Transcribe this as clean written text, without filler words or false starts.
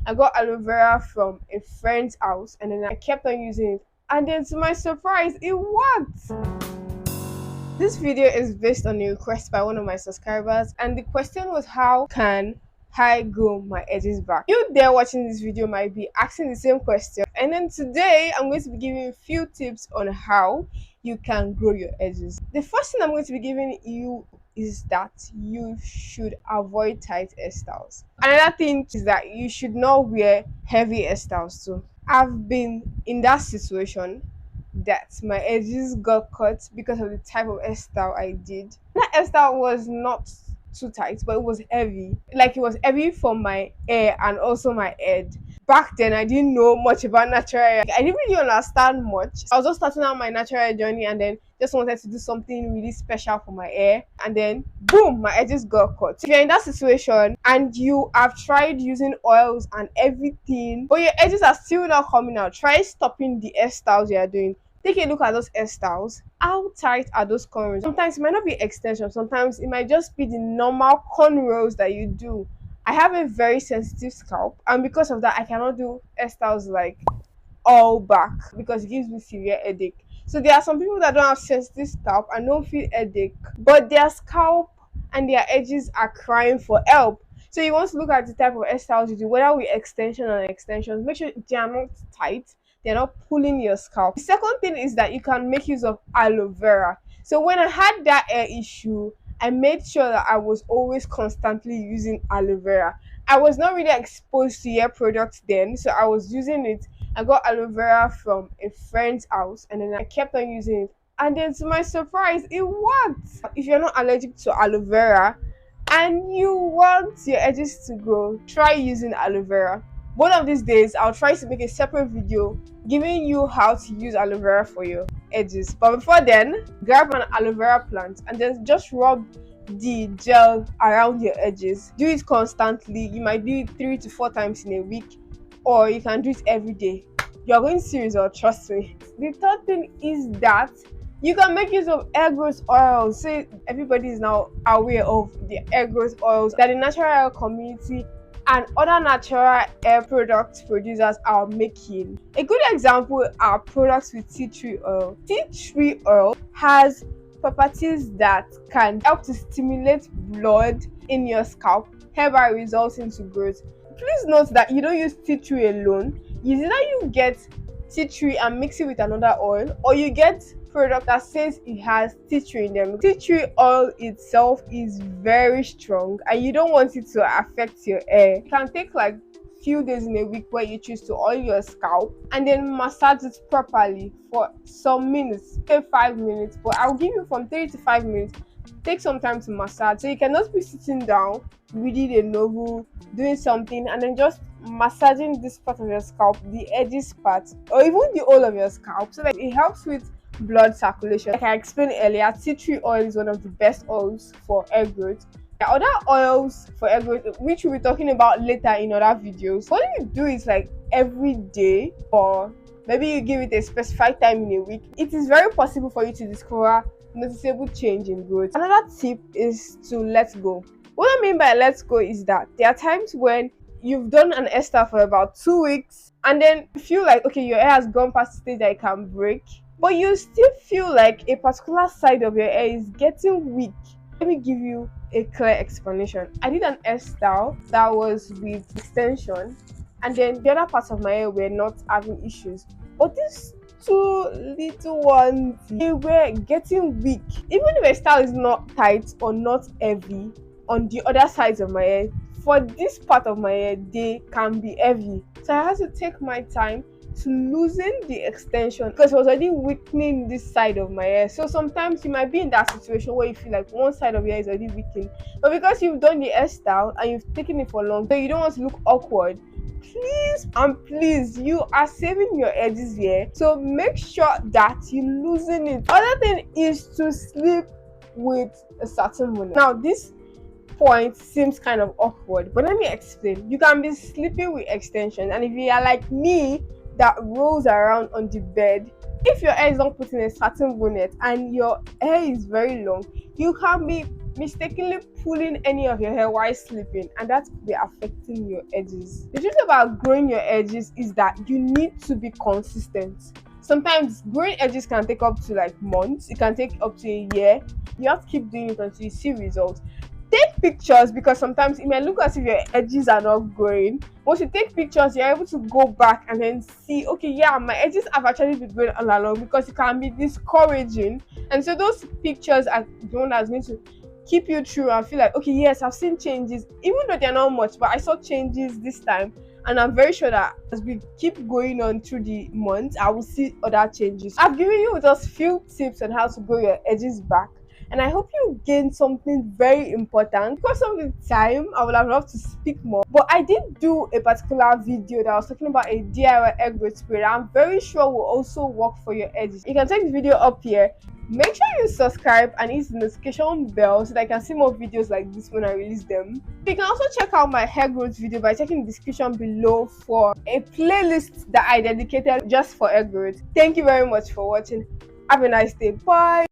I got aloe vera from a friend's house and then I kept on using it. And then to my surprise, it worked! This video is based on a request by one of my subscribers, and the question was, how can I grow my edges back? You there watching this video might be asking the same question, and then today I'm going to be giving you a few tips on how you can grow your edges. The first thing I'm going to be giving you is that you should avoid tight hairstyles. Another thing is that you should not wear heavy hairstyles too. I've been in that situation that my edges got cut because of the type of hairstyle I did. That hairstyle was not too tight, but it was heavy. Like, it was heavy for my hair and also my head. Back then, I didn't know much about natural hair. I didn't really understand much. I was just starting out my natural hair journey and then just wanted to do something really special for my hair. And then, boom, my edges got cut. If you're in that situation and you have tried using oils and everything, but your edges are still not coming out, try stopping the hairstyles you are doing. Take a look at those hairstyles. How tight are those cornrows? Sometimes it might not be extensions. Sometimes it might just be the normal cornrows that you do. I have a very sensitive scalp, and because of that, I cannot do hairstyles like all back because it gives me severe headache. So there are some people that don't have sensitive scalp and don't feel headache, but their scalp and their edges are crying for help. So you want to look at the type of hairstyles you do, whether with extension or extensions. Make sure they are not tight. They're not pulling your scalp. The second thing is that you can make use of aloe vera. So when I had that hair issue, I made sure that I was always constantly using aloe vera. I was not really exposed to hair products then, so I was using it. I got aloe vera from a friend's house and then I kept on using it. And then to my surprise, it worked. If you're not allergic to aloe vera and you want your edges to grow, try using aloe vera. One of these days, I'll try to make a separate video giving you how to use aloe vera for your edges. But before then, grab an aloe vera plant and then just rub the gel around your edges. Do it constantly. You might do it 3 to 4 times in a week, or you can do it every day. You're going to see results, trust me. The third thing is that you can make use of hair growth oils. So everybody is now aware of the hair growth oils that the natural hair community and other natural hair products producers are making. A good example are products with tea tree oil. Tea tree oil has properties that can help to stimulate blood in your scalp, thereby resulting to growth. Please note that you don't use tea tree alone. Either you get tea tree and mix it with another oil, or you get product that says it has tea tree in them. Tea tree oil itself is very strong and you don't want it to affect your hair. You can take like few days in a week where you choose to oil your scalp and then massage it properly for some minutes, say 5 minutes, but I'll give you from 3 to 5 minutes. Take some time to massage, so you cannot be sitting down reading a novel, doing something, and then just massaging this part of your scalp, the edges part, or even the whole of your scalp, so that it helps with blood circulation. Like I explained earlier, tea tree oil is one of the best oils for hair growth. There are other oils for hair growth which we'll be talking about later in other videos. What you do is like every day, or maybe you give it a specified time in a week, it is very possible for you to discover noticeable change in growth. Another tip is to let go. What I mean by let go is that there are times when you've done an hairstyle for about 2 weeks and then you feel like, okay, your hair has gone past the stage that it can break, but you still feel like a particular side of your hair is getting weak. Let me give you a clear explanation. I did an hairstyle that was with extension and then the other parts of my hair were not having issues, but these 2 little ones, they were getting weak. Even if a style is not tight or not heavy on the other sides of my hair, for this part of my hair they can be heavy. So I had to take my time to loosen the extension because it was already weakening this side of my hair. So sometimes you might be in that situation where you feel like one side of your hair is already weakened, but because you've done the hairstyle and you've taken it for long, so you don't want to look awkward, please and please, you are saving your edges here, so make sure that you loosen it. Other thing is to sleep with a satin bonnet. Now this point seems kind of awkward, but let me explain. You can be sleeping with extensions, and if you are like me that rolls around on the bed, if your hair is not put in a satin bonnet and your hair is very long, you can be mistakenly pulling any of your hair while sleeping, and that could be affecting your edges. The truth about growing your edges is that you need to be consistent. Sometimes growing edges can take up to like months, it can take up to a year. You have to keep doing it until you see results. Take pictures, because sometimes it may look as if your edges are not growing. Once you take pictures, you're able to go back and then see, okay, yeah, my edges have actually been growing all along, because it can be discouraging. And so those pictures are the one that's going to keep you through and feel like, okay, yes, I've seen changes, even though they're not much, but I saw changes this time. And I'm very sure that as we keep going on through the months, I will see other changes. I've given you just few tips on how to grow your edges back, and I hope you gained something very important. Because of the time, I would have loved to speak more, but I did do a particular video that was talking about a DIY egg growth spray that I'm very sure will also work for your edges. You can check the video up here. Make sure you subscribe and hit the notification bell so that I can see more videos like this when I release them. You can also check out my hair growth video by checking the description below for a playlist that I dedicated just for hair growth. Thank you very much for watching. Have a nice day. Bye.